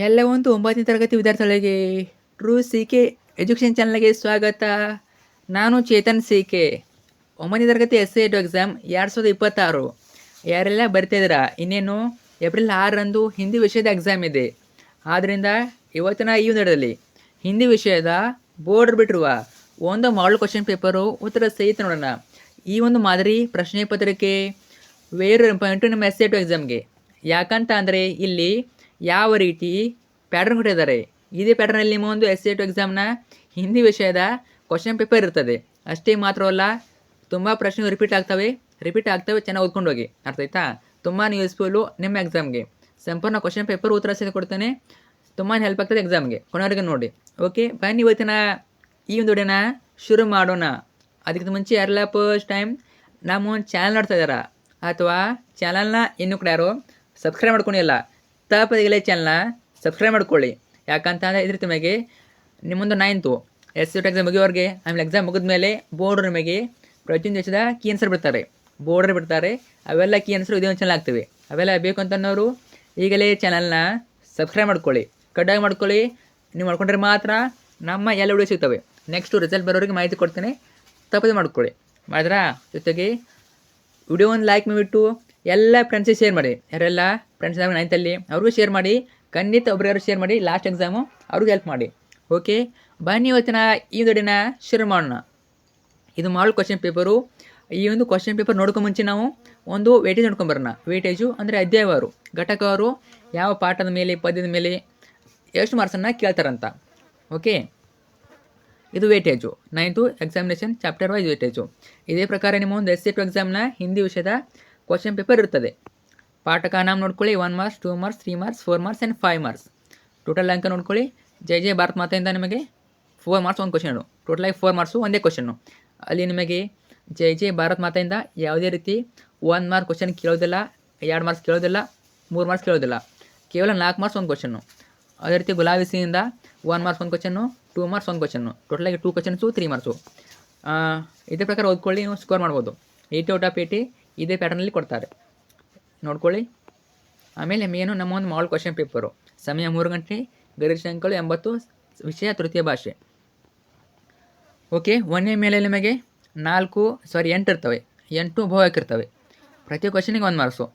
ಎಲ್ಲ ಒಂದು 9ನೇ ತರಗತಿ ವಿದ್ಯಾರ್ಥಿಗಳಿಗೆ ಟ್ರೂ ಸಿ ಕೆ ಎಜುಕೇಷನ್ ಚಾನಲ್ಗೆ ಸ್ವಾಗತ. ನಾನು ಚೇತನ್ ಸಿ ಕೆ. 9ನೇ ತರಗತಿ SAT ಎಕ್ಸಾಮ್ 2026 ಯಾರೆಲ್ಲ ಬರ್ತಿದ್ದೀರಾ? ಇನ್ನೇನು ಏಪ್ರಿಲ್ 6ರಂದು ಹಿಂದಿ ವಿಷಯದ ಎಕ್ಸಾಮ್ ಇದೆ. ಆದ್ದರಿಂದ ಇವತ್ತಿನ ಈ ವಿಡಿಯೋದಲ್ಲಿ ಹಿಂದಿ ವಿಷಯದ ಬೋರ್ಡ್ ಬಿಟ್ಟಿರುವ ಒಂದು ಮಾಡಲ್ ಕ್ವಶನ್ ಪೇಪರು ಉತ್ತರ ಸಹಿತ ನೋಡೋಣ. ಈ ಒಂದು ಮಾದರಿ ಪ್ರಶ್ನೆ ಪತ್ರಿಕೆ ವೇರ್ ಇಂಪಾರ್ಟೆಂಟ್ ನಿಮ್ಮ SAT ಎಕ್ಸಾಮ್ಗೆ. ಯಾಕಂತ ಅಂದರೆ ಇಲ್ಲಿ ಯಾವ ರೀತಿ ಪ್ಯಾಟರ್ನ್ ಕೊಟ್ಟಿದ್ದಾರೆ, ಇದೇ ಪ್ಯಾಟರ್ನಲ್ಲಿ ನಿಮ್ಮ ಒಂದು SAT ಎಕ್ಸಾಮ್ನ ಹಿಂದಿ ವಿಷಯದ ಕ್ವಶನ್ ಪೇಪರ್ ಇರ್ತದೆ. ಅಷ್ಟೇ ಮಾತ್ರವಲ್ಲ, ತುಂಬ ಪ್ರಶ್ನೆಗಳು ರಿಪೀಟ್ ಆಗ್ತವೆ ಚೆನ್ನಾಗಿ ಓದ್ಕೊಂಡು ಹೋಗಿ. ಅರ್ಥ ಆಯ್ತಾ? ತುಂಬಾ ಯೂಸ್ಫುಲ್ಲು ನಿಮ್ಮ ಎಕ್ಸಾಮ್ಗೆ. ಸಂಪೂರ್ಣ ಕ್ವಶನ್ ಪೇಪರ್ ಉತ್ತರ ಸಹಿತ ಕೊಡ್ತೇನೆ. ತುಂಬಾ ಹೆಲ್ಪ್ ಆಗ್ತದೆ ಎಕ್ಸಾಮ್ಗೆ. ಕೊನೆವರೆಗೆ ನೋಡಿ. ಓಕೆ, ಬನ್ನಿ ಇವತ್ತಿನ ಈ ಒಂದು ವಿಡಿಯೋನ ಶುರು ಮಾಡೋಣ. ಅದಕ್ಕಿಂತ ಮುಂಚೆ ಯಾರೆಲ್ಲ ಫಸ್ಟ್ ಟೈಮ್ ನಮ್ಮ ಒಂದು ಚಾನಲ್ ನೋಡ್ತಾ ಇದ್ದಾರಾ ಅಥವಾ ಚಾನಲ್ನ ಇನ್ನೂ ಕೂಡ ಯಾರು ಸಬ್ಸ್ಕ್ರೈಬ್ ಮಾಡ್ಕೊಂಡಿಲ್ಲ, ತಪ್ಪದಿಗಲೇ ಚಾನಲ್ನ ಸಬ್ಸ್ಕ್ರೈಬ್ ಮಾಡ್ಕೊಳ್ಳಿ. ಯಾಕಂತ ಅಂದರೆ ಇದ್ರ ನಿಮಗೆ ನಿಮ್ಮೊಂದು 9th SAT ಎಕ್ಸಾಮ್ ಮುಗಿಯೋರಿಗೆ, ಆಮೇಲೆ ಎಕ್ಸಾಮ್ ಮುಗಿದ ಮೇಲೆ ಬೋರ್ಡ್ ನಿಮಗೆ ಪ್ರತಿಯೊಂದು ದೇಶದ ಕೀ ಆನ್ಸರ್ ಬಿಡ್ತಾರೆ, ಬೋರ್ಡರ್ ಬಿಡ್ತಾರೆ. ಅವೆಲ್ಲ ಕೀ ಆನ್ಸರ್ ಇದೇ ಒಂದು ಚಾನಲ್ ಆಗ್ತವೆ. ಅವೆಲ್ಲ ಬೇಕು ಅಂತನ್ನೋರು ಈಗಲೇ ಚಾನಲ್ನ ಸಬ್ಸ್ಕ್ರೈಬ್ ಮಾಡ್ಕೊಳ್ಳಿ, ಕಡ್ಡಾಯ ಮಾಡ್ಕೊಳ್ಳಿ. ನೀವು ಮಾಡ್ಕೊಂಡ್ರೆ ಮಾತ್ರ ನಮ್ಮ ಎಲ್ಲ ವಿಡಿಯೋ ಸಿಗ್ತವೆ. ನೆಕ್ಸ್ಟು ರಿಸಲ್ಟ್ ಬರೋರಿಗೆ ಮಾಹಿತಿ ಕೊಡ್ತೇನೆ, ತಪ್ಪದೆ ಮಾಡ್ಕೊಳ್ಳಿ. ಮಾಡಿದ್ರಾ? ಜೊತೆಗೆ ವಿಡಿಯೋ ಒಂದು ಲೈಕ್ ಮಾಡಿಬಿಟ್ಟು ಎಲ್ಲ ಫ್ರೆಂಡ್ಸಿಗೆ ಶೇರ್ ಮಾಡಿ. ಯಾರೆಲ್ಲ ಫ್ರೆಂಡ್ಸ್ 9th ಅವ್ರಿಗೂ ಶೇರ್ ಮಾಡಿ. ಖಂಡಿತ ಒಬ್ರು ಶೇರ್ ಮಾಡಿ. ಲಾಸ್ಟ್ ಎಕ್ಸಾಮು ಅವ್ರಿಗೂ ಹೆಲ್ಪ್ ಮಾಡಿ. ಓಕೆ, ಬನ್ನಿ ಇವತ್ತಿನ ಈ ವಿಡಿಯೋನ ಶುರು ಮಾಡೋಣ. ಇದು ಮಾಡಲ್ ಕ್ವಶನ್ ಪೇಪರು. ಈ ಒಂದು ಕ್ವಶನ್ ಪೇಪರ್ ನೋಡ್ಕೊ ಮುಂಚೆ ನಾವು ಒಂದು ವೇಟೇಜ್ ನೋಡ್ಕೊಂಬರೋಣ. ವೇಟೇಜು ಅಂದರೆ ಅಧ್ಯಾಯವಾರು, ಘಟಕವಾರು, ಯಾವ ಪಾಠದ ಮೇಲೆ, ಪದ್ಯದ ಮೇಲೆ ಎಷ್ಟು ಮಾರ್ಕ್ಸನ್ನು ಕೇಳ್ತಾರಂತ. ಓಕೆ, ಇದು weightage 9th examination chapter wise weightage. ಇದೇ ಪ್ರಕಾರ ನಿಮ್ಮ ಒಂದು SAT ಎಕ್ಸಾಮ್ನ ಹಿಂದಿ ವಿಷಯದ ಕ್ವಶನ್ ಪೇಪರ್ ಇರ್ತದೆ. ಪಾಠಕ ನಾಮ ನೋಡ್ಕೊಳ್ಳಿ. 1 marks, 2 marks, 3 marks, 4 marks and 5 marks. Total ಅಂಕ ನೋಡ್ಕೊಳ್ಳಿ. ಜೈ ಜೈ ಭಾರತ್ ಮಾತೆಯಿಂದ ನಿಮಗೆ 4 ಮಾರ್ಕ್ಸ್ ಒಂದು ಕ್ವಶನು, ಟೋಟಲಾಗಿ 4 ಮಾರ್ಕ್ಸು ಒಂದೇ ಕ್ವಶನ್ನು. ಅಲ್ಲಿ ನಿಮಗೆ ಜೈ ಜೈ ಭಾರತ್ ಮಾತೆಯಿಂದ ಯಾವುದೇ ರೀತಿ 1 ಮಾರ್ಕ್ ಕ್ವಶನ್ ಕೇಳೋದಿಲ್ಲ, 2 ಮಾರ್ಕ್ಸ್ ಕೇಳೋದಿಲ್ಲ, 3 ಮಾರ್ಕ್ಸ್ ಕೇಳೋದಿಲ್ಲ. ಕೇವಲ 4 ಮಾರ್ಕ್ಸ್ ಒಂದು ಕ್ವಶನ್ನು. ಅದೇ ರೀತಿ ಗುಲಾಬಿ ಸಿಯಿಂದ 1 ಮಾರ್ಕ್ಸ್ ಒಂದು ಕ್ವಶನ್ನು, 2 ಮಾರ್ಕ್ಸ್ ಒಂದು ಕ್ವಶನ್ನು, ಟೋಟಲಾಗಿ 2 ಕ್ವಶನ್ಸು 3 ಮಾರ್ಕ್ಸು. ಇದೇ ಪ್ರಕಾರ ಓದ್ಕೊಳ್ಳಿ, ನೀವು ಸ್ಕೋರ್ ಮಾಡ್ಬೋದು. 80 ಔಟ್ ಆಫ್ 80 ಇದೇ ಪ್ಯಾಟರ್ನಲ್ಲಿ ಕೊಡ್ತಾರೆ, ನೋಡ್ಕೊಳ್ಳಿ. ಆಮೇಲೆ ಮೇನು ನಮ್ಮ ಒಂದು ಮಾಡಲ್ ಕ್ವಶನ್ ಪೇಪರು. ಸಮಯ 3 ಗಂಟೆ, ಗರಿಷ್ಠ ಅಂಕಗಳು 80, ವಿಷಯ ತೃತೀಯ ಭಾಷೆ. ಓಕೆ, ಒಂದೇ ಮೇಲೆ ನಿಮಗೆ 8 ಇರ್ತವೆ, 8 ಬಹುವಾಕಿರ್ತವೆ. ಪ್ರತಿ ಕ್ವಶನಿಗೆ 1 ಮಾರ್ಕ್ಸು.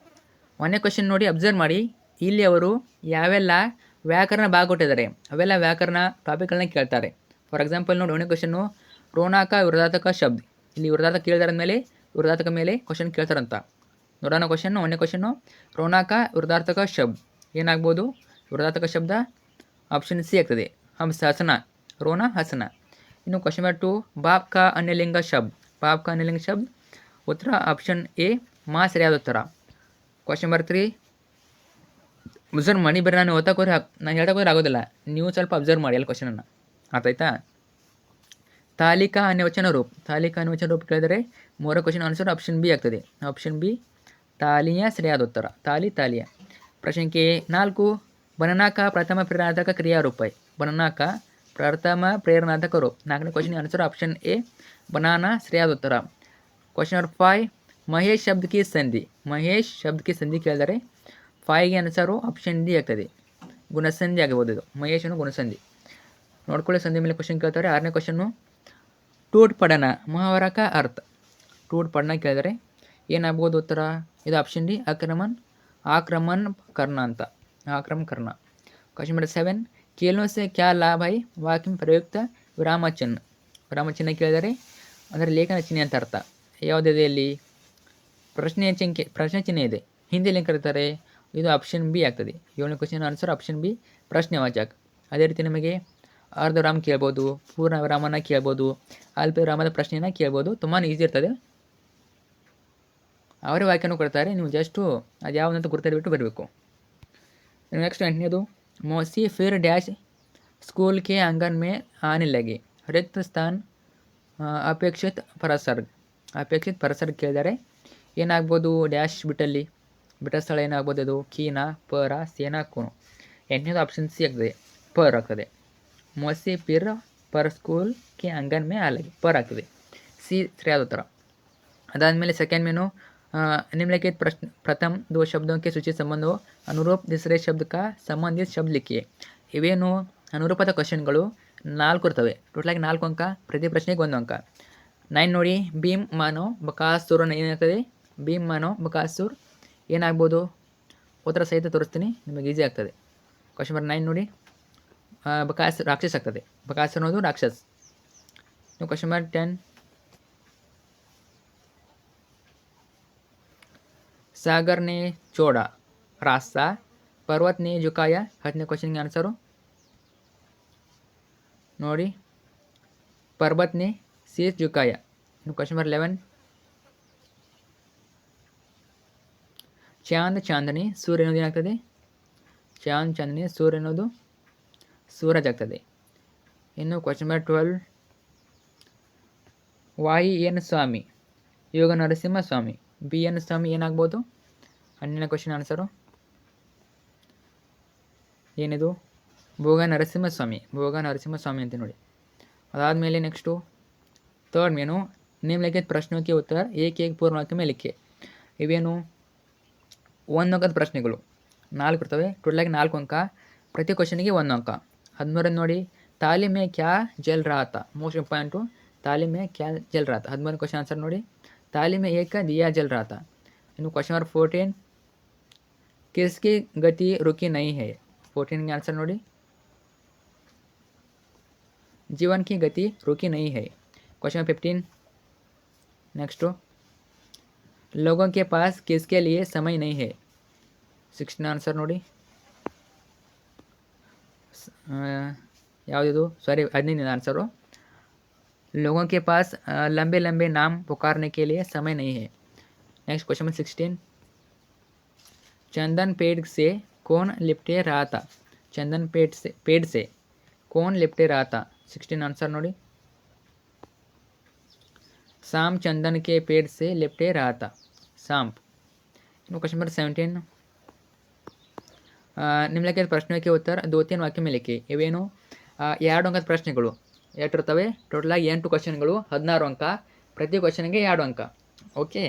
ಒಂದೇ ಕ್ವಶನ್ ನೋಡಿ, ಅಬ್ಸರ್ವ್ ಮಾಡಿ. ಇಲ್ಲಿ ಅವರು ಯಾವೆಲ್ಲ ವ್ಯಾಕರಣ ಭಾಗ ಕೊಟ್ಟಿದ್ದಾರೆ ಅವೆಲ್ಲ ವ್ಯಾಕರಣ ಟಾಪಿಕ್ಗಳನ್ನ ಕೇಳ್ತಾರೆ. ಫಾರ್ ಎಕ್ಸಾಂಪಲ್ ನೋಡಿ, ಒಂದೇ ಕ್ವಶನ್ನು ರೋಣಾಕ ವಿರೋಧಾತ್ಮಕ ಶಬ್ದ. ಇಲ್ಲಿ ವಿರೋಧಾತ್ಮಕ ಕೇಳಿದಾರ ಮೇಲೆ ವಿರೋಧಾತ್ಮಕ ಮೇಲೆ ಕ್ವಶನ್ ಕೇಳ್ತಾರಂತ. ನೋಡೋಣ ಕ್ವಶನ್ನು. ಒಂದೇ ಕ್ವಶನ್ನು ರೋಣಾಕ ವಿರೋಧಾರ್ಥಕ ಶಬ್ದ ಏನಾಗ್ಬೋದು? ವಿರೋಧಾತ್ಮಕ ಶಬ್ದ ಆಪ್ಷನ್ ಸಿ ಆಗ್ತದೆ, ಹಂಸ ಹಸನ, ರೋಣ ಹಸನ. ಇನ್ನು ಕ್ವಶನ್ ನಂಬರ್ 2, ಬಾಪ್ ಕಾ ಅನ್ಯಲಿಂಗ ಶಬ್ದ. ಬಾಪ್ ಕಾ ಅನ್ಯಲಿಂಗ ಶಬ್ದ ಉತ್ತರ ಆಪ್ಷನ್ ಎ, ಮಾ ಸರಿಯಾದ ಉತ್ತರ. ಕ್ವಶನ್ ನಂಬರ್ 3, ಅಬ್ಸರ್ವ್ ಮಾಡಿ. ಬರೀ ನಾನು ನಾನು ಹೇಳ್ತಾ ಹೋದ್ರೆ ಆಗೋದಿಲ್ಲ, ನೀವು ಸ್ವಲ್ಪ ಅಬ್ಸರ್ವ್ ಮಾಡಿ ಅಲ್ಲಿ ಕ್ವಶನನ್ನು. ಅರ್ಥ ಆಯ್ತಾ? ತಾಲಿಕಾ ಅನ್ಯವಚನ ರೂಪ. ತಾಲಿಕಾ ಅನ್ಯವಚನ ರೂಪ ಕೇಳಿದರೆ 3ರ ಕ್ವಶನ್ ಆನ್ಸರ್ ಆಪ್ಷನ್ ಬಿ ಆಗ್ತದೆ. ಆಪ್ಷನ್ ಬಿ ತಾಲಿಯ ಸರಿಯಾದ ಉತ್ತರ. ತಾಲಿಯ. ಪ್ರಶ್ನೆ 4, ಬನನಾಕ ಪ್ರಥಮ ಪ್ರೇರಣಾತ್ಮಕ ಕ್ರಿಯಾರೂಪ. ಬನನಾಕ ಪ್ರಥಮ ಪ್ರೇರಣಾತ್ಮಕ ರೂಪ. 4ನೇ question answer option A, banana ಸರಿಯಾದ ಉತ್ತರ. ಕ್ವಶನ್ ನಂಬರ್ 5, ಮಹೇಶ್ ಶಬ್ದ ಕಿ ಸಂಧಿ. ಮಹೇಶ್ ಶಬ್ದ ಕಿ ಸಂಧಿ ಕೇಳಿದರೆ 5ಗೆ ಆನ್ಸರು ಆಪ್ಷನ್ ಡಿ ಆಗ್ತದೆ, ಗುಣಸಂಧಿ ಆಗಬಹುದು. ಇದು ಮಹೇಶ್ ಅನ್ನೋ ಗುಣಸಂಧಿ. ನೋಡ್ಕೊಳ್ಳಿ, ಸಂಧಿ ಮೇಲೆ ಕ್ವಶನ್ ಕೇಳ್ತಾರೆ. 6ನೇ ಕ್ವಶನ್ನು ಟೂಟ್ ಪಡನ ಮುಹಾವರ ಕಾ ಅರ್ಥ. ಟೂಟ್ ಪಡನ ಕೇಳಿದರೆ ಏನಾಗ್ಬೋದು ಉತ್ತರ? ಇದು ಆಪ್ಷನ್ ಡಿ, ಆಕ್ರಮಣ ಕರ್ಣ ಅಂತ. ಆಕ್ರಮಣ ಕರ್ಣ. ಕ್ವಶನ್ ನಂಬರ್ 7, ಕೇಳೋ ಸೆ ಕ್ಯಾ ಲಾಭ ಹೈ ವಾಕ್ಯ ಪ್ರಯುಕ್ತ ವಿರಾಮ ಚಿಹ್ನೆ. ವಿರಾಮ ಚಿಹ್ನೆ ಕೇಳಿದರೆ ಅಂದರೆ ಲೇಖನ ಚಿಹ್ನೆ ಅಂತ ಅರ್ಥ. ಯಾವುದಿದೆ ಇಲ್ಲಿ? ಪ್ರಶ್ನೆ ಚಿಹ್ನೆ ಇದೆ. ಹಿಂದಿಯಲ್ಲಿ ಏನು ಕರೀತಾರೆ? ಇದು ಆಪ್ಷನ್ ಬಿ ಆಗ್ತದೆ. 7ನೇ ಕ್ವಶನ್ ಆನ್ಸರ್ ಆಪ್ಷನ್ ಬಿ, ಪ್ರಶ್ನೆವಾಚಕ. ಅದೇ ರೀತಿ ನಮಗೆ ಅರ್ಧ ವಿರಾಮ ಕೇಳ್ಬೋದು, ಪೂರ್ಣ ವಿರಾಮನ ಕೇಳ್ಬೋದು, ಅಲ್ಪ ವಿರಾಮದ ಪ್ರಶ್ನೆಯನ್ನು ಕೇಳ್ಬೋದು. ತುಂಬಾ ಈಸಿ ಇರ್ತದೆ. ಅವರೇ ವಾಕ್ಯನೂ ಕೊಡ್ತಾರೆ, ನೀವು ಜಸ್ಟು ಅದು ಯಾವುದಂತ ಗುರುತಿಟ್ಬಿಟ್ಟು ಬರಬೇಕು. ನೆಕ್ಸ್ಟ್ 8ನೇದು, ಮೋಸಿ ಫಿರ್ ಡ್ಯಾಶ್ ಸ್ಕೂಲ್ ಕೆ ಆಂಗನ್ ಮೇ ಆನೆ ಲಗೆ ರಿಕ್ತ ಸ್ಥಾನ ಅಪೇಕ್ಷಿತ ಪರಸರ್ಗ. ಅಪೇಕ್ಷಿತ ಪರಸರ್ಗ ಕೇಳಿದರೆ ಏನಾಗ್ಬೋದು? ಡ್ಯಾಶ್ ಬಿಟ್ಟಲ್ಲಿ ಬಿಟ್ಟ ಸ್ಥಳ ಏನಾಗ್ಬೋದು? ಅದು ಕೀನಾ, ಪರ, ಸೇನಾ, ಕೋನು. 8ನೇದು ಆಪ್ಷನ್ ಸಿ ಆಗ್ತದೆ, ಪರ್ ಆಗ್ತದೆ. ಮೋಸಿ ಫಿರ್ ಪರ್ ಸ್ಕೂಲ್ ಕೆ ಆಂಗನ್ ಮೇ ಆಲಗೆ, ಪರ್ ಆಗ್ತದೆ. ಸಿ ಸರಿಯಾದ ಉತ್ತರ. ಅದಾದಮೇಲೆ ಸೆಕೆಂಡ್ ಮೇನು निम्नलिखित प्रश्न प्रथम दो शब्दों के सूचित संबंधों अनुरूप दूसरे शब्द का संबंधित शब्द लिखिए. ಇವೇನು ಅನುರೂಪದ ಕ್ವಶನ್ಗಳು 4 ಇರ್ತವೆ. ಟೋಟಲಾಗಿ 4 ಅಂಕ, ಪ್ರತಿ ಪ್ರಶ್ನೆಗೆ 1 ಅಂಕ. 9 ನೋಡಿ, ಭೀಮ್ ಮಾನೋ ಬಕಾಸುರ ಏನಾಗ್ತದೆ? ಭೀಮ್ ಮಾನೋ ಬಕಾಸುರ್ ಏನಾಗ್ಬೋದು? ಉತ್ತರ ಸಹಿತ ತೋರಿಸ್ತೀನಿ, ನಿಮಗೆ ಈಸಿ ಆಗ್ತದೆ. ಕ್ವಶನ್ ನಂಬರ್ 9 ನೋಡಿ, ಬಕಾಸುರ ರಾಕ್ಷಸ ಆಗ್ತದೆ. ಬಕಾಸುರ ಅನ್ನೋದು ರಾಕ್ಷಸ್. ಕ್ವಶನ್ ನಂಬರ್ 10, सागर ने छोड़ा रास्ता, पर्वत ने झुकाया. 10ನೇ ಕ್ವಶನ್ಗೆ ಆನ್ಸರು ನೋಡಿ, पर्वत ने शीश झुकाया. ಕ್ವಶನ್ ನಂಬರ್ 11, चांद चांदनी सूर्य ಅನ್ನೋದು ಏನಾಗ್ತದೆ? चांद चांदनी सूर्य ಅನ್ನೋದು ಸೂರಜ್ ಆಗ್ತದೆ. ಇನ್ನು ಕ್ವಶನ್ ನಂಬರ್ 12, ವಾಯಿ ಎನ್ ಸ್ವಾಮಿ ಯೋಗ ನರಸಿಂಹ ಸ್ವಾಮಿ. ಬಿ ಎನ್ ಸ್ವಾಮಿ ಏನಾಗ್ಬೋದು? 12ನೇ ಕ್ವಶನ್ ಆನ್ಸರು ಏನಿದು? ಭೋಗ ನರಸಿಂಹಸ್ವಾಮಿ. ಭೋಗ ನರಸಿಂಹಸ್ವಾಮಿ ಅಂತ ನೋಡಿ. ಅದಾದಮೇಲೆ ನೆಕ್ಸ್ಟು ಥರ್ಡ್ ಮೇನು, ನಿಮ್ನಲಿಖಿತ ಪ್ರಶ್ನೋं के उत्तर एक एक पूर्ण वाक्य में लिखिए. ಇವೇನು 1 ಅಂಕದ ಪ್ರಶ್ನೆಗಳು 4 ಇರ್ತವೆ. ಟೋಟಲಾಗಿ 4 ಅಂಕ, ಪ್ರತಿ ಕ್ವಶನ್ಗೆ 1 ಅಂಕ. 13 ನೋಡಿ, ತಾಲಿ ಮೇ ಕ್ಯಾ ಜಲ್ ರहा था. ಮೋಸ್ಟ್ ಇಂಪಾರ್ಟೆಂಟು, ತಾಲಿ ಮೇ ಕ್ಯಾ ಜಲ್ रहा था. 13ನೇ ಕ್ವಶನ್ ಆನ್ಸರ್ ನೋಡಿ, ताली में एक का दिया जल रहा था. इन्हों क्वेश्चन नंबर 14, किसकी गति रुकी नहीं है. 14 के आंसर नोड़ी, जीवन की गति रुकी नहीं है. क्वेश्चन नंबर 15, नेक्स्ट, लोगों के पास किसके लिए समय नहीं है. 16 आंसर नोड़ी, याವುದು ಸಾರಿ 15ನೇ आंसर, लोगों के पास लंबे लंबे नाम पुकारने के लिए समय नहीं है. नेक्स्ट क्वेश्चन नंबर 16, चंदन पेड़ से कौन लिपटे रहा था. चंदन पेड़ से कौन लिपटे रहा था. 16 आंसर नोड़ी, सांप चंदन के पेड़ से लिपटे रहा था. सांप. क्वेश्चन नंबर 17, ನಿಮ್ನಲಿಖಿತ ಪ್ರಶ್ನೆಗೆ ಉತ್ತರ 2-3 ವಾಕ್ಯ में लिखिए. ಇವೇನು 2 ಅಂಕದ ಪ್ರಶ್ನೆಗಳು ಎಷ್ಟಿರ್ತವೆ? ಟೋಟಲಾಗಿ 8 ಕ್ವಶನ್ಗಳು 16 ಅಂಕ, ಪ್ರತಿ ಕ್ವಶನ್ಗೆ 2 ಅಂಕ. ಓಕೆ.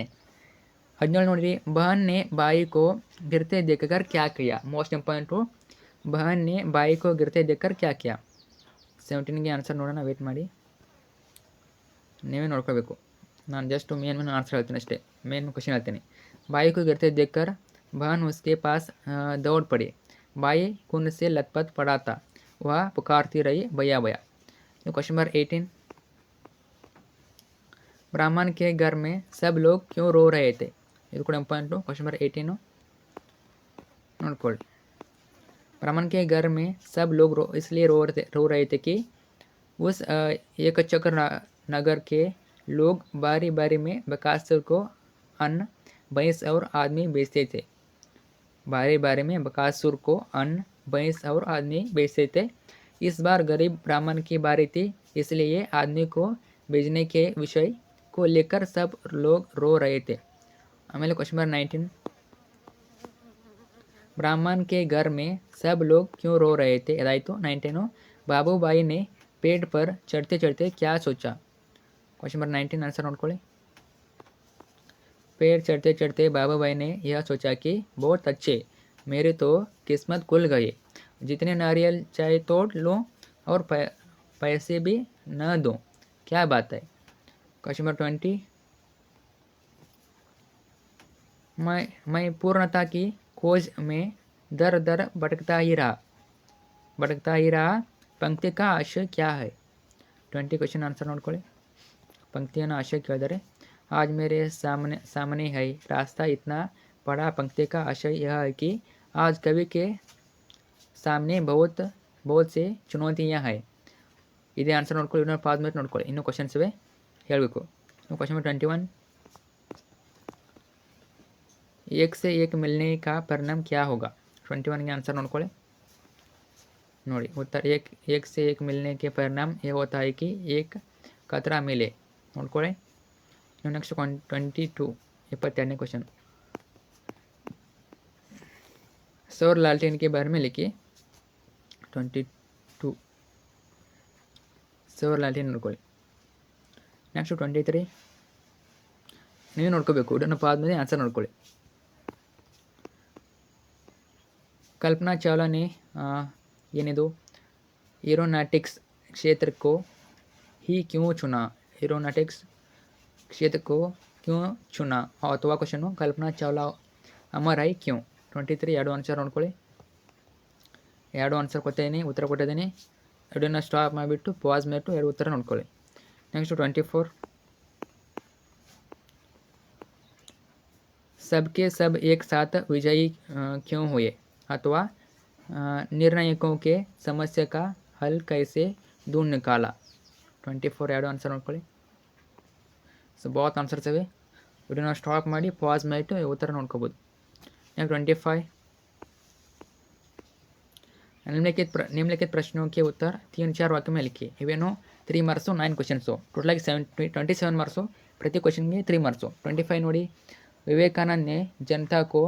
17 ನೋಡಿರಿ, बहन ने भाई को गिरते देखकर क्या किया. ಮೋಸ್ಟ್ ಇಂಪಾರ್ಟೆಂಟು, बहन ने भाई को गिरते देखकर क्या किया. 17ಗೆ ಆನ್ಸರ್ ನೋಡೋಣ, ವೇಟ್ ಮಾಡಿ, ನೀವೇ ನೋಡ್ಕೋಬೇಕು. ನಾನು ಜಸ್ಟ್ ಮೇನ್ ಆನ್ಸರ್ ಹೇಳ್ತೀನಿ ಅಷ್ಟೇ, ಮೇನ್ ಕ್ವಶನ್ ಹೇಳ್ತೀನಿ. भाई को गिरते देखकर बहन उसके पास दौड़ पड़ी. भाई खून से लथपथ पड़ा था, वह पुकारती रही भैया भैया. क्वेश्चन नंबर 18, ब्राह्मण के घर में सब लोग क्यों रो रहे थे. ಇದು ಕೂಡ ಇಂಪಾರ್ಟೆಂಟು. ಕ್ವಶನ್ ನಂಬರ್ 18 ನೋಡ್ಕೊಳ್ಳಿ. ब्राह्मण के घर में सब लोग इसलिए रो रहे थे कि उस एकचक्र नगर के लोग बारी बारी में बकासुर को अन्न, भैंस और आदमी बेचते थे. बारी बारी में बकासुर को अन्न, भैंस और आदमी बेचते थे. इस बार गरीब ब्राह्मण की बारी थी, इसलिए आदमी को बेचने के विषय को लेकर सब लोग रो रहे थे. आमेले क्वेश्चन नंबर 19, ब्राह्मण के घर में सब लोग क्यों रो रहे थे. ಇದಾಯಿತು 19. बाबूबाई ने पेड़ पर चढ़ते चढ़ते क्या सोचा. क्वेश्चन नंबर 19 आंसर ನೋಡ್ಕೊಳ್ಳಿ. पेड़ चढ़ते चढ़ते बाबूबाई ने यह सोचा कि बहुत अच्छे, मेरे तो किस्मत खुल गई, जितने नारियल चाहे तोड़ लूँ और पैसे भी न दूँ. क्या बात है. क्वेश्चन नंबर 20, मैं पूर्णता की खोज में दर दर भटकता ही रहा. पंक्ति का आशय क्या है. 20 क्वेश्चन आंसर ನೋಡ್ಕೊಳ್ಳಿ. पंक्तिಯನ್ನು आशय ಕೇಳಿದರೆ, आज मेरे सामने है रास्ता इतना बड़ा. पंक्ति का आशय यह है कि आज कवि के सामने बहुत से चुनौतियाँ हैं. ಇದೇ ಆನ್ಸರ್ ನೋಡ್ಕೊಳ್ಳಿ. ಇನ್ನೂ 5 ಮಿನಿಟ್ ನೋಡ್ಕೊಳ್ಳಿ, ಇನ್ನೂ ಕ್ವಶನ್ಸ್ ಇವೆ, ಹೇಳಬೇಕು. क्वेश्चन नंबर 21, एक से एक मिलने का परिणाम क्या होगा. 21 के आंसर ನೋಡ್ಕೊಳ್ಳಿ. ನೋಡಿ उत्तर, एक से एक मिलने के परिणाम ये होता है कि एक कतरा मिले. ನೋಡ್ಕೊಳ್ಳಿ. नेक्स्ट 22 22ನೇ क्वेश्चन, सौर लालटेन के बारे में लिखिए. 22 सौर लालटेन ನೋಡ್ಕೊಳ್ಳಿ. नेक्स्ट 23, ನೀವೇ ನೋಡ್ಕೋಬೇಕು. ವಿಡಿಯೋನಪ್ಪ ಆದಮೇಲೆ ಆನ್ಸರ್ ನೋಡ್ಕೊಳ್ಳಿ. कल्पना चावला ने ಏನಿದು एरोनॉटिक्स क्षेत्र को ही क्यों चुना? एरोनॉटिक्स क्षेत्र को क्यों चुना? ಅಥವಾ question Kalpana Chawla Amar I Q. 23 ಎರಡು ಆನ್ಸರ್ ನೋಡ್ಕೊಳ್ಳಿ. ಎರಡು ಆನ್ಸರ್ ಕೊಟ್ಟಿದ್ದೀನಿ, ಉತ್ತರ ಕೊಟ್ಟಿದ್ದೀನಿ. ವಿಡಿಯೋನ ಸ್ಟಾಪ್ ಮಾಡಿಬಿಟ್ಟು ಪಾಸ್ ಮಾಡಿಬಿಟ್ಟು ಎರಡು ಉತ್ತರ ನೋಡ್ಕೊಳ್ಳಿ. ನೆಕ್ಸ್ಟ್ 24 सबके सब एक साथ विजयी क्यों हुए? अथवा निर्णायकों के समस्या का हल कैसे ढूंढ निकाला? 24 ಎರಡು ಆನ್ಸರ್ ನೋಡ್ಕೊಳ್ಳಿ. ಸೊ बहुत ಆನ್ಸರ್ಸ್ ಇವೆ. ವಿಡಿಯೋನ ಸ್ಟಾಪ್ ಮಾಡಿ ಪಾಸ್ ಮಾಡಿಟ್ಟು ಉತ್ತರ ನೋಡ್ಕೋಬೋದು. नेक्स्ट 25 निम्नलिखित प्रश्नों के उत्तर 3-4 वाक्य में लिखिए. इवेनो 3 मार्क्सು 9 ಕ್ವಶನ್ಸು, ಟೋಟಲಾಗಿ 27 ಮಾರ್ಕ್ಸು. ಪ್ರತಿ ಕ್ವಶನ್ಗೆ 3 ಮಾರ್ಕ್ಸು. 25 ನೋಡಿ, विवेकानंद ने जनता को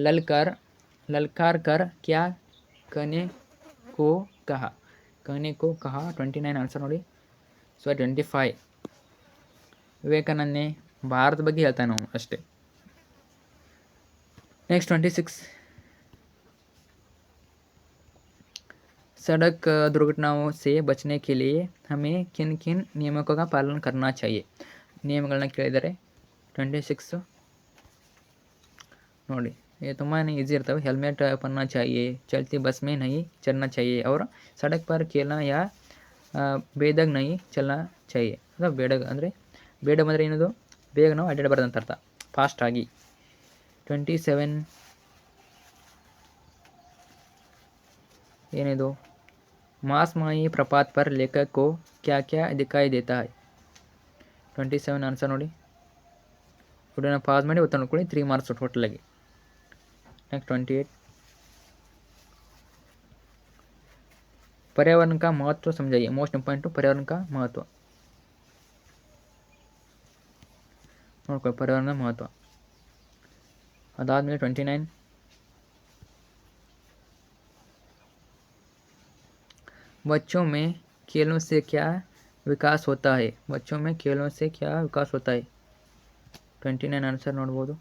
ललकार कर क्या कहने को कहा? 29 ಆನ್ಸರ್ ನೋಡಿ. ಸೊ 25 ವಿವೇಕಾನಂದ ನೇ ಭಾರತ ಬಗ್ಗೆ ಹೇಳ್ತಾನೆ ಅವನು ಅಷ್ಟೇ. नेक्स्ट 26 सड़क दुर्घटनाओं से बचने के लिए हमें किन किन नियमों का पालन करना चाहिए? ನಿಯಮಗಳನ್ನ ಕೇಳಿದ್ದಾರೆ. 26 ನೋಡಿ, ये ತುಂಬಾ ಈಸಿ ಇರ್ತವೆ. हेलमेट पहनना चाहिए, चलती बस में नहीं चलना चाहिए और सड़क पर खेलना या ಬೇಡಾಗಿ नहीं चलना चाहिए. ಅಥವಾ ಬೇಡಾಗ ಅಂದರೆ ಬೇಡ ಅಂದರೆ ಏನದು, ಬೇಗ ನಾವು ಅಡ್ಡಾಡಬಾರ್ದು ಅಂತ ಅರ್ಥ, ಫಾಸ್ಟಾಗಿ. 27 ಏನಿದು, ಮಾಸ್ಮಾಯಿ ಪ್ರಪಾತ್ ಪರ್ लेखक को क्या क्या दिखाई देता है? 27 ಆನ್ಸರ್ ನೋಡಿ. ವಿಡಿಯೋನ ಪಾಸ್ ಮಾಡಿ ಉತ್ತರ ನೋಡ್ಕೊಳ್ಳಿ. 3 ಮಾರ್ಕ್ಸ್ ಟೋಟಲಾಗಿ. नेक्स्ट 28 पर्यावरण का महत्व समझाइए. मोस्ट इंपॉर्टेंट पर्यावरण का महत्व ನೋಡ್ಕೊಳ್ಳಿ, पर्यावरण महत्व. ಅದಾದಮೇಲೆ 29 बच्चों में खेलों से क्या विकास होता है? बच्चों में खेलों से क्या विकास होता है? 29 ಆನ್ಸರ್ ನೋಡ್ಬೋದು.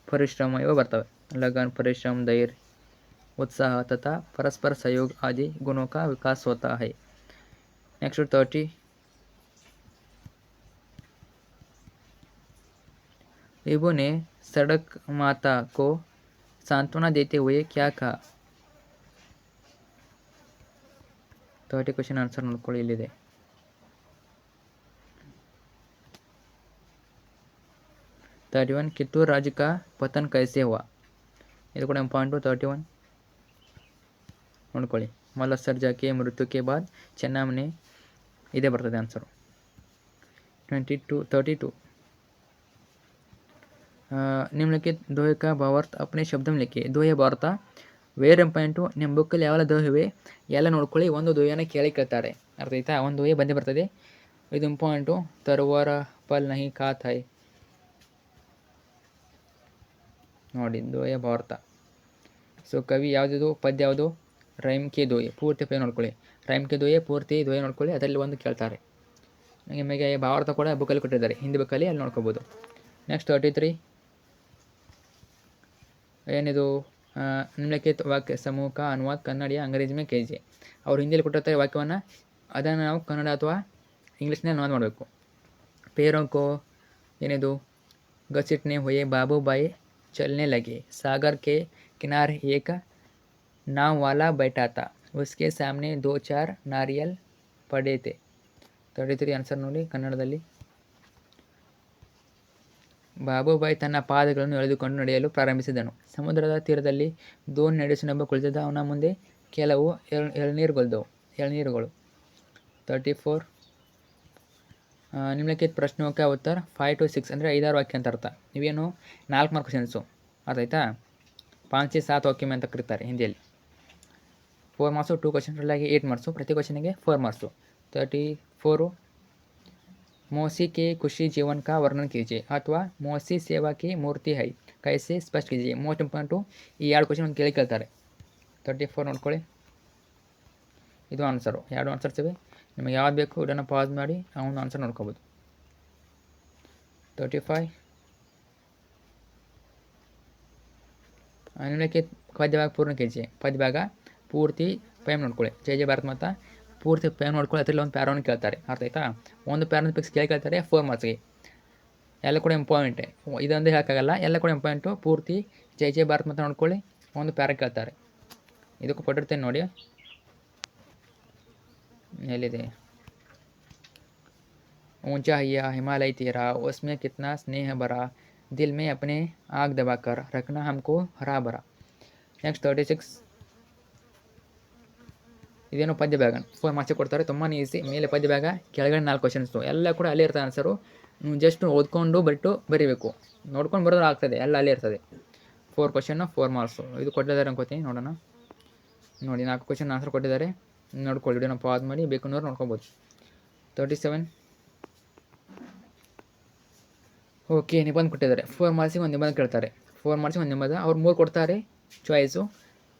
परिश्रम ಇವ ಬರ್ತವೆ. लगन, परिश्रम, धैर्य, उत्साह तथा परस्पर सहयोग आदि गुणों का विकास होता है. नेक्स्ट 30 विभु ने सड़क माता को सांत्वना देते हुए क्या कहा? 30 ಕ್ವಶನ್ ಆನ್ಸರ್ ನೋಡ್ಕೊಳ್ಳಿ, ಇಲ್ಲಿದೆ. कित्तूर राज्य का पतन कैसे हुआ? ಇದು ಕೂಡ ಇಂಪಾರ್ಟೆಂಟು. 31 ನೋಡ್ಕೊಳ್ಳಿ, ಮಲ್ಲಸರ್ ಜಾಕೆ ಮೃತ್ಯು ಕೆ ಬಾದ್ ಚೆನ್ನಮ್ಮನೆ, ಇದೇ ಬರ್ತದೆ ಆನ್ಸರು. 32 ನಿಮ್ಲಿಕ್ಕೆ ದೋಹೆ ಕಾ ಭಾವಾರ್ಥ ಅಪ್ನೆ ಶಬ್ದ ಲಿಖಿ. ದೋಹೆ ಭಾವಾರ್ಥ ವೇರ್ ಇಂಪಾರ್ಟೆಂಟು. ನಿಮ್ಮ ಬುಕ್ಕಲ್ಲಿ ಯಾವೆಲ್ಲ ದೋಹೆ ಎಲ್ಲ ನೋಡ್ಕೊಳ್ಳಿ. ಒಂದು ದೋಹೆನ ಕೇಳ್ತಾರೆ, ಅರ್ಥ ಆಯ್ತಾ? ಒಂದು ದೋಹೆ ಬಂದೇ ಬರ್ತದೆ. ಇದು ಇಂಪಾರ್ಟೆಂಟು. ತರುವಾರ ಫಲ್ ನಹಿ ಖಾತ್ ಹೈ ನೋಡಿ, ದೋಹೆ ಭಾವಾರ್ಥ. ಸೊ ಕವಿ ಯಾವುದಿದು, ಪದ್ಯ ಯಾವುದು? ರೈಮ್ ಕೆ ದೋಹೆ. ಪೂರ್ತಿ ಪದ್ಯ ನೋಡ್ಕೊಳ್ಳಿ. ರೈಮ್ ಕೆ ದೋಹೆ ಪೂರ್ತಿ ದೋಹೆ ನೋಡ್ಕೊಳ್ಳಿ. ಅದರಲ್ಲಿ ಒಂದು ಕೇಳ್ತಾರೆ. ನಿಮಗೆ ಭಾವಾರ್ಥ ಕೂಡ ಬುಕ್ಕಲ್ಲಿ ಕೊಟ್ಟಿದ್ದಾರೆ, ಹಿಂದಿ ಬುಕ್ಕಲ್ಲಿ, ಅಲ್ಲಿ ನೋಡ್ಕೋಬೋದು. ನೆಕ್ಸ್ಟ್ 33 ಏನಿದು, ನಿಮ್ಲಿಖಿತ ವಾಕ್ಯ ಸಮೂಹ ಕಾ ಅನುವಾದ ಕನ್ನಡ ಯಾ ಅಂಗ್ರೇಜಿ ಮೇ ಕೀಜಿಯೆ. ಅವ್ರು ಹಿಂದಿಯಲ್ಲಿ ಕೊಟ್ಟಿರ್ತಾರೆ ವಾಕ್ಯವನ್ನು, ಅದನ್ನು ನಾವು ಕನ್ನಡ ಅಥವಾ ಇಂಗ್ಲೀಷ್ನಲ್ಲಿ ಅನುವಾದ ಮಾಡಬೇಕು. ಪೇರೋಂಕೋ ಏನಿದು, घसीटने हुए बाबूभाई चलने लगे. सागर के किनारे एक नाव वाला बैठा था, उसके सामने 2-4 नारियल पड़े थे. 33 ಆನ್ಸರ್ ನೋಡಿ ಕನ್ನಡದಲ್ಲಿ. ಬಾಬುಬಾಯಿ ತನ್ನ ಪಾದಗಳನ್ನು ಎಳೆದುಕೊಂಡು ನಡೆಯಲು ಪ್ರಾರಂಭಿಸಿದನು. ಸಮುದ್ರದ ತೀರದಲ್ಲಿ ದೋಣಿ ನಡೆಸಿನೊಬ್ಬ ಕುಳಿತಿದ್ದ. ಅವನ ಮುಂದೆ ಕೆಲವು ಎಳನೀರುಗಳು. 34 ನಿಮ್ಲಿಖಿತ ಪ್ರಶ್ನೋಕ ಉತ್ತರ 5-6 ಅಂದರೆ 5-6 ವಾಕ್ಯ ಅಂತ ಅರ್ಥ. ಇವೇನು 4 ಮಾರ್ಕ್ ಕ್ವಶನ್ಸು, ಅರ್ಥ ಆಯ್ತಾ? 5-7 ವಾಕ್ಯ ಅಂತ ಕರೀತಾರೆ ಹಿಂದಿಯಲ್ಲಿ. 4 ಮಾರ್ಕ್ಸು 2 ಕ್ವಶನ್, ಟೋಟಲಾಗಿ 8 ಮಾರ್ಕ್ಸು. ಪ್ರತಿ ಕ್ವಶನಿಗೆ 4 ಮಾರ್ಕ್ಸು. 34 मौसी के खुशी जीवन का वर्णन कीजिए ಅಥವಾ मौसी सेवा की मूर्ति है कैसे स्पष्ट कीजिए. Most important. ಈ 2 ಕ್ವಶನ್ ಒಂದು ಕೇಳ್ತಾರೆ. 34 ನೋಡ್ಕೊಳ್ಳಿ, ಇದು ಆನ್ಸರು. 2 ಆನ್ಸರ್ಸ್ ಇವೆ. ನಿಮಗೆ ಯಾವ್ದು ಬೇಕು ವಿಡಿಯೋನ ಪಾಸ್ ಮಾಡಿ ಆ ಒಂದು ಆನ್ಸರ್ ನೋಡ್ಕೋಬೋದು. 35 ನಿಮಗೆ ಪದ್ಯಭಾಗ ಪೂರ್ಣ ಕೆ ಪದ್ಯಭಾಗ ಪೂರ್ತಿ ಪೈಮ್ ನೋಡ್ಕೊಳ್ಳಿ. ಜೆ ಭಾರತ್ ಮಾತಾ ಪೂರ್ತಿ ಪೈಮ್ ನೋಡ್ಕೊಳ್ಳಿ. ಅದರಲ್ಲಿ ಒಂದು ಪ್ಯಾರವನ್ನು ಕೇಳ್ತಾರೆ, ಅರ್ಥ ಆಯ್ತಾ? ಒಂದು ಪ್ಯಾರನ್ನು ಫಿಕ್ಸ್ ಕೇಳ್ತಾರೆ 4 ಮಾರ್ಕ್ಸ್ಗೆ. ಎಲ್ಲ ಕೂಡ ಇಂಪಾರ್ಟೆಂಟೆ, ಇದೊಂದು ಹೇಳೋಕ್ಕಾಗಲ್ಲ, ಎಲ್ಲ ಕೂಡ ಇಂಪಾರ್ಟೆಂಟು. ಪೂರ್ತಿ ಜೆ ಭಾರತ್ ಮಾತಾ ನೋಡ್ಕೊಳ್ಳಿ, ಒಂದು ಪ್ಯಾರ ಕೇಳ್ತಾರೆ. ಇದಕ್ಕೂ ಕೊಟ್ಟಿರ್ತೇನೆ ನೋಡಿ, ಎಲ್ಲಿದೆ? ऊंचा हिया हिमालय तेरा उसमें कितना स्नेह भरा दिल में अपने आग दबाकर रखना हमको हरा भरा. ನೆಕ್ಸ್ಟ್ 36 ಇದೇನು ಪದ್ಯ ಭಾಗ 4 ಮಾರ್ಕ್ಸ್ ಕೊಡ್ತಾರೆ, ತುಂಬಾ ಈಸಿ. ಮೇಲೆ ಪದ್ಯ ಭಾಗ, ಕೆಳಗಡೆ 4 ಕ್ವಶನ್ಸು, ಎಲ್ಲ ಕೂಡ ಅಲ್ಲೇ ಇರ್ತದೆ ಆನ್ಸರು. ನೀವು ಜಸ್ಟ್ ಓದ್ಕೊಂಡು ಬರೀಬೇಕು, ನೋಡ್ಕೊಂಡು ಬರೋದು ಆಗ್ತದೆ, ಎಲ್ಲ ಅಲ್ಲೇ ಇರ್ತದೆ. 4 ಕ್ವಶನ್ನು 4 ಮಾರ್ಕ್ಸು. ಇದು ಕೊಟ್ಟಿದ್ದಾರೆ ಅನ್ಕೋತೀನಿ, ನೋಡೋಣ. ನೋಡಿ 4 ಕ್ವಶನ್ ಆನ್ಸರ್ ಕೊಟ್ಟಿದ್ದಾರೆ, ನೋಡ್ಕೊಳ್ಳಿ. ವಿಡಿಯೋನ ಪಾಸ್ ಮಾಡಿ ಬೇಕನ್ನೋರು ನೋಡ್ಕೊಬೋದು. 37 ಓಕೆ, ನಿಬಂಧ ಕೊಟ್ಟಿದ್ದಾರೆ. 4 ಮಾರ್ಕ್ಸಿಗೆ ಒಂದು ನಿಬಂಧ ಕೇಳ್ತಾರೆ. 4 ಮಾರ್ಕ್ಸಿಗೆ ಒಂದು ನಿಬಂಧ, ಅವ್ರು 3 ಕೊಡ್ತಾರೆ ಚಾಯ್ಸು,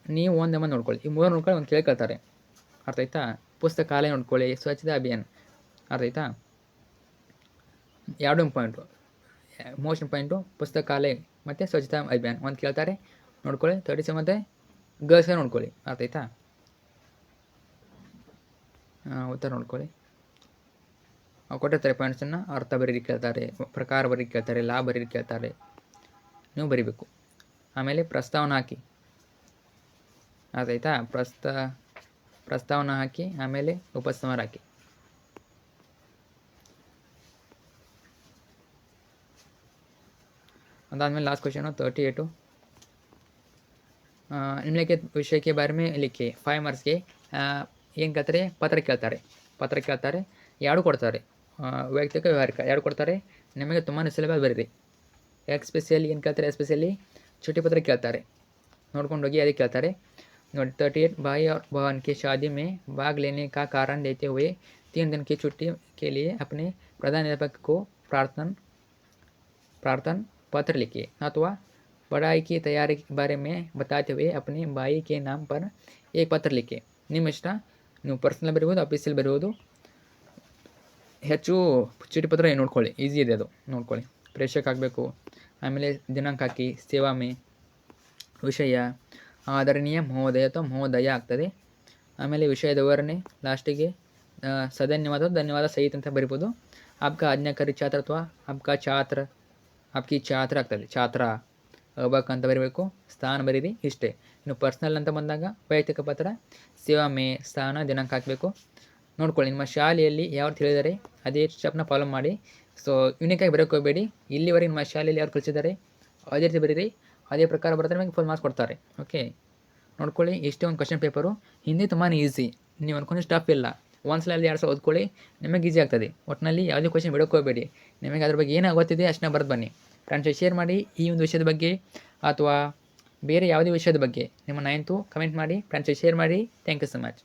ನೀವು ಒಂದು ನಿಬಂಧ ನೋಡ್ಕೊಳ್ಳಿ. ಈ 3 ನೋಡ್ಕೊಳ್ಳಿ, ಒಂದು ಕೇಳ್ತಾರೆ, ಅರ್ಥ ಆಯ್ತಾ? ಪುಸ್ತಕಾಲಯ ನೋಡ್ಕೊಳ್ಳಿ, ಸ್ವಚ್ಛತಾ ಅಭಿಯಾನ, ಅರ್ಥ ಆಯ್ತಾ? ಎರಡು ಇಂಪಾಯಿಂಟು, ಮೋಸ್ಟ್ ಇಂಪಾಯಿಂಟು ಪುಸ್ತಕಾಲಯ ಮತ್ತು ಸ್ವಚ್ಛತಾ ಅಭಿಯಾನ ಒಂದು ಕೇಳ್ತಾರೆ, ನೋಡ್ಕೊಳ್ಳಿ. 37 ಮತ್ತು ಗರ್ಲ್ಸ್ಗೆ ನೋಡ್ಕೊಳ್ಳಿ, ಅರ್ಥ ಆಯ್ತಾ? ಉತ್ತರ ನೋಡ್ಕೊಳ್ಳಿ. ಕೊಟ್ಟಿರ್ತಾರೆ ಪಾಯಿಂಟ್ಸನ್ನು, ಅರ್ಥ ಬರೀಲಿಕ್ಕೆ ಕೇಳ್ತಾರೆ, ಪ್ರಕಾರ ಬರೀಲಿಕ್ಕೆ ಕೇಳ್ತಾರೆ, ಲಾಭ ಬರೀಲಿಕ್ಕೆ ಕೇಳ್ತಾರೆ, ನೀವು ಬರೀಬೇಕು. ಆಮೇಲೆ ಪ್ರಸ್ತಾವನೆ ಹಾಕಿ, ಅದಾಯ್ತಾ? ಪ್ರಸ್ತಾವನೆ ಹಾಕಿ, ಆಮೇಲೆ ಉಪಸಂಹಾರ ಹಾಕಿ. ಅದಾದಮೇಲೆ ಲಾಸ್ಟ್ ಕ್ವಶನು 38 निम्नलिखित विषय के बारे में लिखिए. 5 ಮಾರ್ಕ್ಸ್ಗೆ ಏನು ಕೇಳ್ತಾರೆ? ಪತ್ರ ಕೇಳ್ತಾರೆ, ಎರಡು ಕೊಡ್ತಾರೆ, ವೈಯಕ್ತಿಕ ವ್ಯವಹಾರಿಕ ಎರಡು ಕೊಡ್ತಾರೆ. ನಿಮಗೆ ತುಂಬಾ ಸುಲಭ ಬರೀರಿ. ಎಸ್ಪೆಷಲಿ ಏನು ಕೇಳ್ತಾರೆ? ಎಸ್ಪೆಷಲಿ छुट्टी पत्र ಕೇಳ್ತಾರೆ, ನೋಡ್ಕೊಂಡು ಹೋಗಿ ಅದಕ್ಕೆ ಕೇಳ್ತಾರೆ. ನೋಡಿ 38 भाई और बहन की शादी में भाग लेने का कारण देते हुए 3 दिन की छुट्टी के लिए अपने प्रधानाध्यापक को प्रार्थना पत्र लिखिए. अथवा पढ़ाई की तैयारी के बारे में बताते हुए अपने भाई के नाम पर एक पत्र लिखिए. ನಿಮ್ಮ ಇಷ್ಟ, ನೀವು ಪರ್ಸ್ನಲ್ ಬರೀಬೋದು, ಆಫೀಸಲ್ಲಿ ಬರೀಬೋದು. ಹೆಚ್ಚು ಚೀಟಿ ಪತ್ರ ನೋಡ್ಕೊಳ್ಳಿ, ಈಸಿ ಇದೆ ಅದು, ನೋಡ್ಕೊಳ್ಳಿ. ಪ್ರೇಕ್ಷಕ ಆಗಬೇಕು, ಆಮೇಲೆ ದಿನಾಂಕ ಹಾಕಿ, ಸೇವಾ ಮೇ, ವಿಷಯ ಆದರಣೀಯ ಮಹೋದಯ ಅಥವಾ ಮಹೋದಯ ಆಗ್ತದೆ. ಆಮೇಲೆ ವಿಷಯದ ವಿವರಣೆ, ಲಾಸ್ಟಿಗೆ ಧನ್ಯವಾದ ಸಹಿತ ಅಂತ ಬರಿಬೋದು. ಆಪ್ಕ ಆಜ್ಞಾಕಾರಿ ಛಾತ್ರ ಅಥವಾ ಆಪ್ಕಿ ಛಾತ್ರ ಆಗ್ತದೆ, ಛಾತ್ರ ಅಬಕ್ ಅಂತ ಬರೀಬೇಕು. ಸ್ಥಾನ ಬರೀರಿ, ಇಷ್ಟೇ. ಇನ್ನು ಪರ್ಸ್ನಲ್ ಅಂತ ಬಂದಾಗ ವೈಯಕ್ತಿಕ ಪತ್ರ, ಸೇವಾ ಮೇ, ಸ್ಥಾನ, ದಿನಾಂಕ ಹಾಕಬೇಕು. ನೋಡ್ಕೊಳ್ಳಿ, ನಿಮ್ಮ ಶಾಲೆಯಲ್ಲಿ ಯಾವ್ದು ಹೇಳಿದ್ದಾರೆ ಅದೇ ಸ್ಟೆಪ್ನ ಫಾಲೋ ಮಾಡಿ. ಸೊ ಯೂನಿಕಾಗಿ ಬರೋಕ್ಕೆ ಹೋಗಬೇಡಿ. ಇಲ್ಲಿವರೆಗೆ ನಿಮ್ಮ ಶಾಲೆಯಲ್ಲಿ ಯಾರು ಕಲಿಸಿದ್ದಾರೆ ಅದೇ ರೀತಿ ಬರೀರಿ, ಅದೇ ಪ್ರಕಾರ ಬರ್ತಾರೆ, ನಿಮಗೆ ಫುಲ್ ಮಾರ್ಕ್ಸ್ ಕೊಡ್ತಾರೆ. ಓಕೆ, ನೋಡ್ಕೊಳ್ಳಿ. ಇಷ್ಟೇ ಒಂದು ಕ್ವಶನ್ ಪೇಪರು. ಹಿಂದಿ ತುಂಬಾ ಈಸಿ, ನೀವು ಅನ್ಕೊಂಡು ಸ್ಟಫ್ ಇಲ್ಲ. ಒಂದ್ಸಲ 2 ಸಲ ಓದ್ಕೊಳ್ಳಿ, ನಿಮಗೆ ಈಸಿ ಆಗ್ತದೆ. ಒಟ್ಟಿನಲ್ಲಿ ಯಾವುದೇ ಕ್ವಶನ್ ಬಿಡೋಕ್ಕೆ ಹೋಗಬೇಡಿ. ನಿಮಗೆ ಅದ್ರ ಬಗ್ಗೆ ಏನು ಗೊತ್ತಿದೆ ಅಷ್ಟನ್ನ ಬರೆದು ಬನ್ನಿ. ಫ್ರೆಂಡ್ಸ್ ಶೇರ್ ಮಾಡಿ ಈ ಒಂದು ವಿಷಯದ ಬಗ್ಗೆ, ಅಥವಾ ಬೇರೆ ಯಾವುದೇ ವಿಷಯದ ಬಗ್ಗೆ ನಿಮ್ಮ 9th ಕಮೆಂಟ್ ಮಾಡಿ. ಫ್ರೆಂಡ್ಸ್ ಶೇರ್ ಮಾಡಿ. Thank you so much.